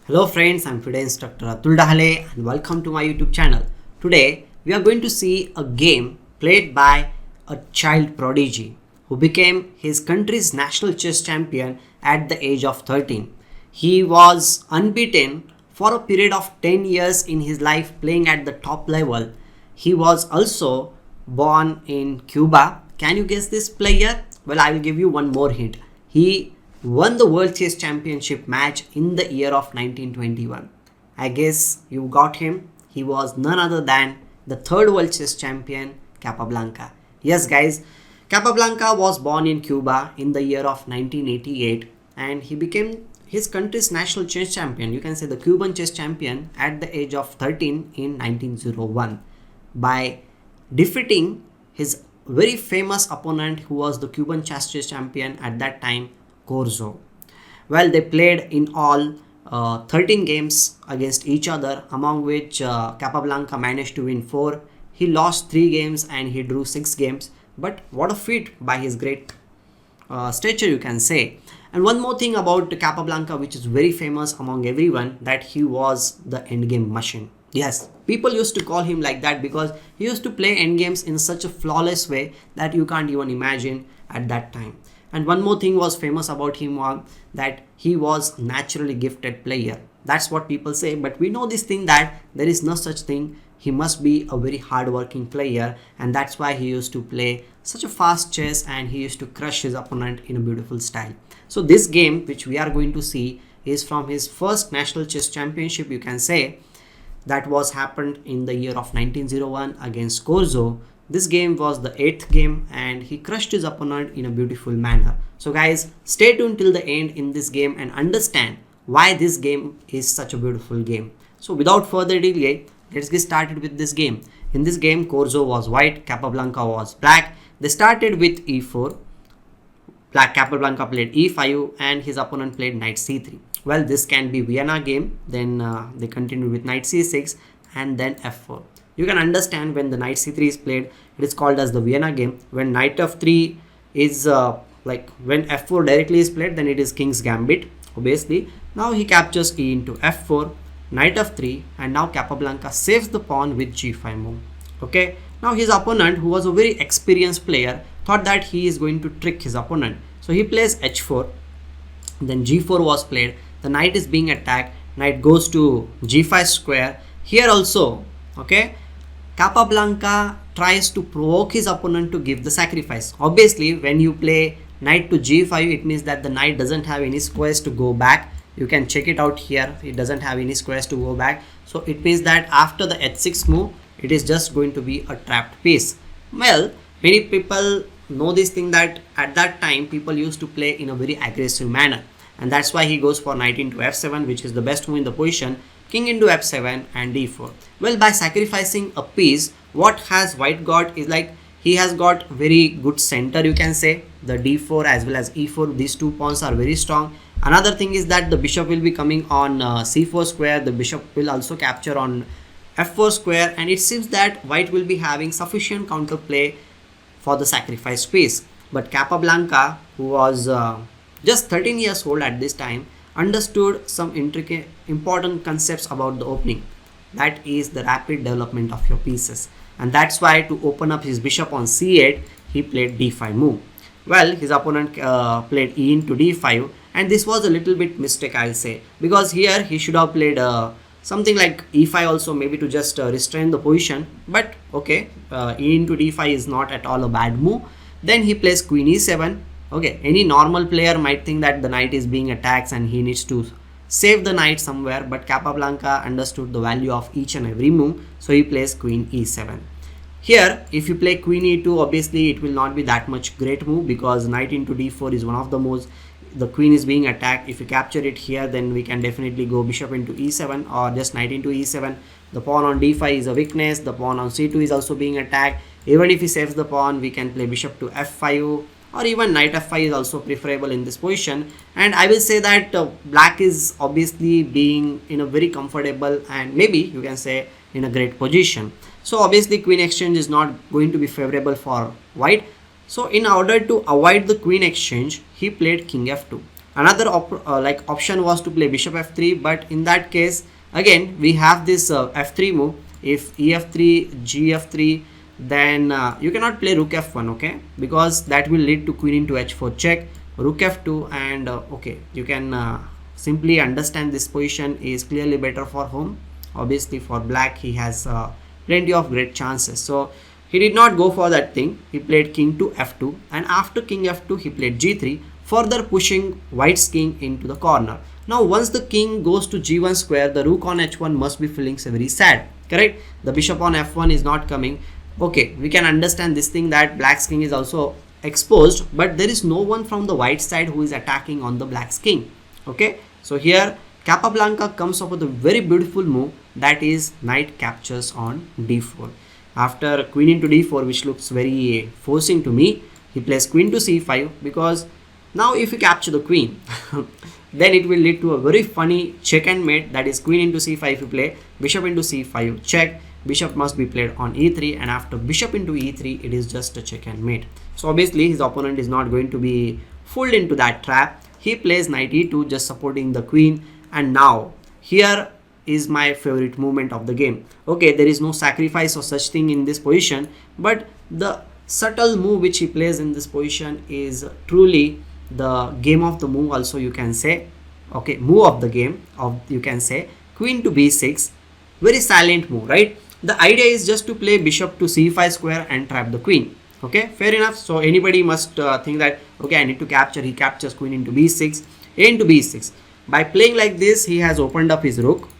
Hello friends, I'm today instructor Atul Dahale and welcome to my YouTube channel. Today we are going to see a game played by a child prodigy who became his country's national chess champion at the age of 13. He was unbeaten for a period of 10 years in his life playing at the top level. He was also born in Cuba. Can you guess this player? Well, I will give you one more hint. He won the World Chess Championship match in the year of 1921. I guess you got him. He was none other than the third World Chess Champion, Capablanca. Yes, guys, Capablanca was born in Cuba in the year of 1988 and he became his country's national chess champion. You can say the Cuban Chess Champion at the age of 13 in 1901 by defeating his very famous opponent who was the Cuban Chess Champion at that time, Corzo. Well, they played in all 13 games against each other, among which Capablanca managed to win 4. He lost 3 games and he drew 6 games. But what a feat by his great stature, you can say. And one more thing about Capablanca, which is very famous among everyone, that he was the endgame machine. Yes, people used to call him like that because he used to play endgames in such a flawless way that you can't even imagine at that time. And one more thing was famous about him was that he was naturally gifted player. That's what people say, but we know this thing that there is no such thing. He must be a very hardworking player, and that's why he used to play such a fast chess and he used to crush his opponent in a beautiful style. So this game which we are going to see is from his first national chess championship, you can say, that was happened in the year of 1901 against Corzo. This game was the 8th game and he crushed his opponent in a beautiful manner. So guys, stay tuned till the end in this game and understand why this game is such a beautiful game. So without further delay, let's get started with this game. In this game, Corzo was white, Capablanca was black. They started with e4. Capablanca played e5 and his opponent played knight c3. Well, this can be Vienna game. Then they continued with knight c6 and then f4. You can understand when the knight c3 is played, it is called as the Vienna game. When knight f3 is when f4 directly is played, then it is king's gambit, obviously. Now he captures e into f4, knight f3, and now Capablanca saves the pawn with g5 move. Okay, now his opponent, who was a very experienced player, thought that he is going to trick his opponent. So he plays h4, then g4 was played, the knight is being attacked, knight goes to g5 square. Here also, okay, Capablanca tries to provoke his opponent to give the sacrifice. Obviously, when you play knight to g5, it means that the knight doesn't have any squares to go back. You can check it out here. It doesn't have any squares to go back. So it means that after the h6 move, it is just going to be a trapped piece. Well, many people know this thing that at that time, people used to play in a very aggressive manner. And that's why he goes for knight into f7, which is the best move in the position. King into f7 and d4. Well, by sacrificing a piece, what has white got is like he has got very good center, you can say. The d4 as well as e4, these two pawns are very strong. Another thing is that the bishop will be coming on c4 square. The bishop will also capture on f4 square, and it seems that white will be having sufficient counterplay for the sacrifice piece. But Capablanca, who was just 13 years old at this time, understood some intricate important concepts about the opening, that is the rapid development of your pieces, and that's why to open up his bishop on c8 he played d5 move. Well, his opponent played e into d5, and this was a little bit mistake, I'll say, because here he should have played something like e5 also, maybe to just restrain the position. But okay, e into d5 is not at all a bad move. Then he plays queen e7. Okay, any normal player might think that the knight is being attacked and he needs to save the knight somewhere, but Capablanca understood the value of each and every move, so he plays queen e7. Here, if you play queen e2, obviously it will not be that much great move because knight into d4 is one of the moves. The queen is being attacked. If you capture it here, then we can definitely go bishop into e7 or just knight into e7. The pawn on d5 is a weakness. The pawn on c2 is also being attacked. Even if he saves the pawn, we can play bishop to f5, or even knight f5 is also preferable in this position. And I will say that black is obviously being in a very comfortable and maybe you can say in a great position. So obviously queen exchange is not going to be favorable for white. So in order to avoid the queen exchange, he played king f2. Another like option was to play bishop f3, but in that case again we have this f3 move. If ef3, gf3, then you cannot play rook f1, okay, because that will lead to queen into h4 check, rook f2, and okay, you can simply understand this position is clearly better for whom. Obviously for black, he has plenty of great chances, so he did not go for that thing. He played king to f2, and after king f2 he played g3, further pushing white's king into the corner. Now once the king goes to g1 square, the rook on h1 must be feeling very sad, correct? The bishop on f1 is not coming. Okay, we can understand this thing that black's king is also exposed, but there is no one from the white side who is attacking on the black's king. Okay, so here Capablanca comes up with a very beautiful move, that is knight captures on d4. After queen into d4, which looks very forcing to me, he plays queen to c5, because now if you capture the queen then it will lead to a very funny check and mate, that is queen into c5. You play bishop into c5 check, bishop must be played on e3, and after bishop into e3 it is just a check and mate. So obviously his opponent is not going to be fooled into that trap. He plays knight e2, just supporting the queen, and now here is my favorite movement of the game. Okay, there is no sacrifice or such thing in this position, but the subtle move which he plays in this position is truly the game of the move also, you can say. Okay, move of the game of, you can say, queen to b6, very silent move, right? The idea is just to play bishop to c5 square and trap the queen. Okay, fair enough. So anybody must think that okay, I need to capture. He captures queen into b6, a into b6. By playing like this, he has opened up his rook.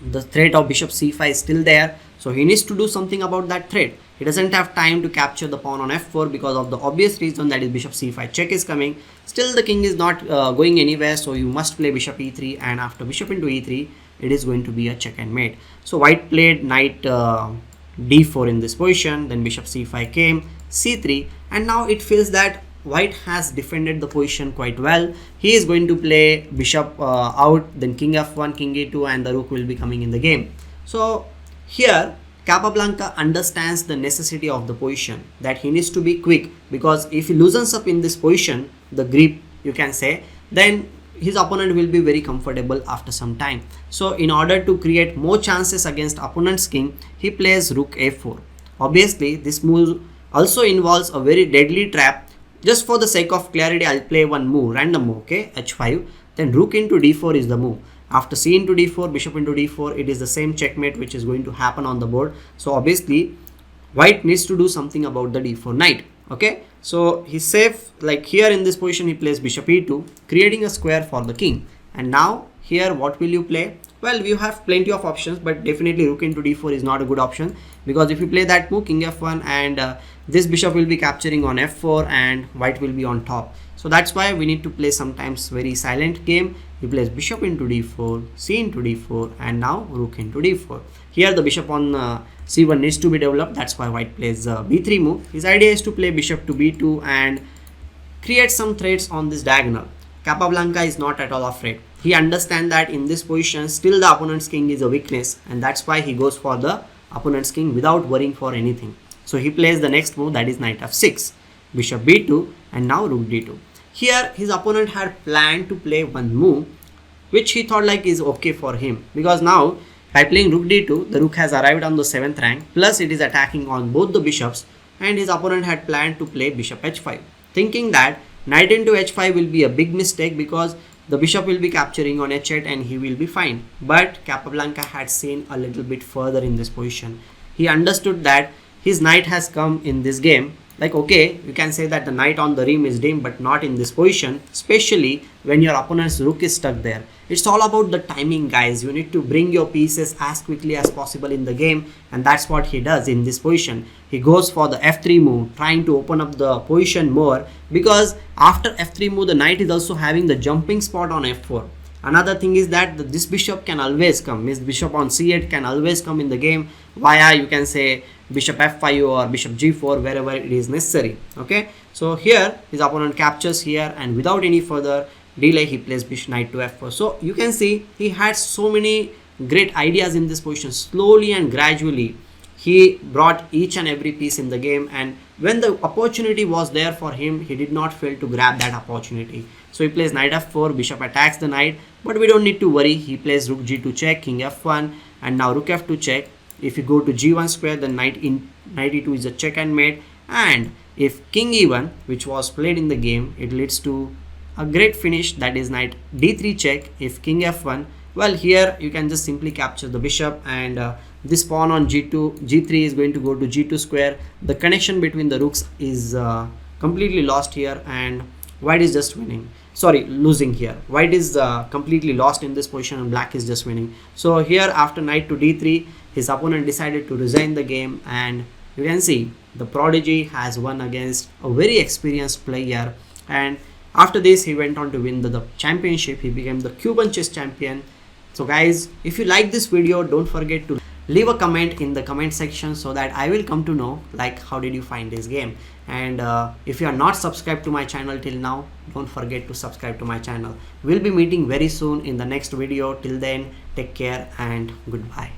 The threat of bishop c5 is still there, so he needs to do something about that threat. He doesn't have time to capture the pawn on f4 because of the obvious reason, that is bishop c5 check is coming. Still the king is not going anywhere, so you must play bishop e3, and after bishop into e3 it is going to be a check and mate. So white played knight d4 in this position, then bishop c5 came, c3, and now it feels that white has defended the position quite well. He is going to play bishop out, then king f1, king e2, and the rook will be coming in the game. So here Capablanca understands the necessity of the position, that he needs to be quick, because if he loosens up in this position, the grip, you can say, then his opponent will be very comfortable after some time. So in order to create more chances against opponent's king, he plays rook a4. Obviously this move also involves a very deadly trap. Just for the sake of clarity, I'll play one move, random move, okay, h5, then rook into d4 is the move. After c into d4, bishop into d4, it is the same checkmate which is going to happen on the board. So obviously white needs to do something about the d4 knight. Okay, so he's safe. Like here in this position, he plays bishop e2, creating a square for the king. And now here what will you play? Well, you have plenty of options, but definitely rook into d4 is not a good option, because if you play that move, king f1, and this bishop will be capturing on f4 and white will be on top. So that's why we need to play sometimes very silent game. He plays bishop into d4, c into d4, and now rook into d4. Here the bishop on c1 needs to be developed. That's why white plays b3 move. His idea is to play bishop to b2 and create some threats on this diagonal. Capablanca is not at all afraid. He understands that in this position still the opponent's king is a weakness, and that's why he goes for the opponent's king without worrying for anything. So he plays the next move, that is knight f6, bishop b2, and now rook d2. Here his opponent had planned to play one move which he thought like is okay for him, because now by playing rook d2, the rook has arrived on the 7th rank, plus it is attacking on both the bishops, and his opponent had planned to play bishop h5, thinking that knight into h5 will be a big mistake because the bishop will be capturing on h8 and he will be fine. But Capablanca had seen a little bit further in this position. He understood that his knight has come in this game. Like, okay, you can say that the knight on the rim is dim, but not in this position, especially when your opponent's rook is stuck there. It's all about the timing, guys. You need to bring your pieces as quickly as possible in the game, and that's what he does in this position. He goes for the f3 move, trying to open up the position more, because after f3 move, the knight is also having the jumping spot on f4. Another thing is that this bishop can always come. This bishop on c8 can always come in the game via, you can say, bishop f5 or bishop g4, wherever it is necessary. Okay, so here his opponent captures here, and without any further delay he plays bishop knight to f4. So you can see he had so many great ideas in this position. Slowly and gradually he brought each and every piece in the game, and when the opportunity was there for him, he did not fail to grab that opportunity. So he plays knight f4, bishop attacks the knight, but we don't need to worry. He plays rook g2 check, king f1, and now rook f2 check. If you go to g1 square, then knight e2 is a check and mate. And if king e1, which was played in the game, it leads to a great finish, that is knight d3 check. If king f1, well, here you can just simply capture the bishop, and this pawn on g3 is going to go to g2 square. The connection between the rooks is completely lost here, and white is just winning, sorry, losing here. White is completely lost in this position and black is just winning. So here, after knight to d3, his opponent decided to resign the game, and you can see the Prodigy has won against a very experienced player, and after this he went on to win the championship. He became the Cuban Chess Champion. So guys, if you like this video, don't forget to leave a comment in the comment section so that I will come to know like how did you find this game. And if you are not subscribed to my channel till now, don't forget to subscribe to my channel. We'll be meeting very soon in the next video. Till then, take care and goodbye.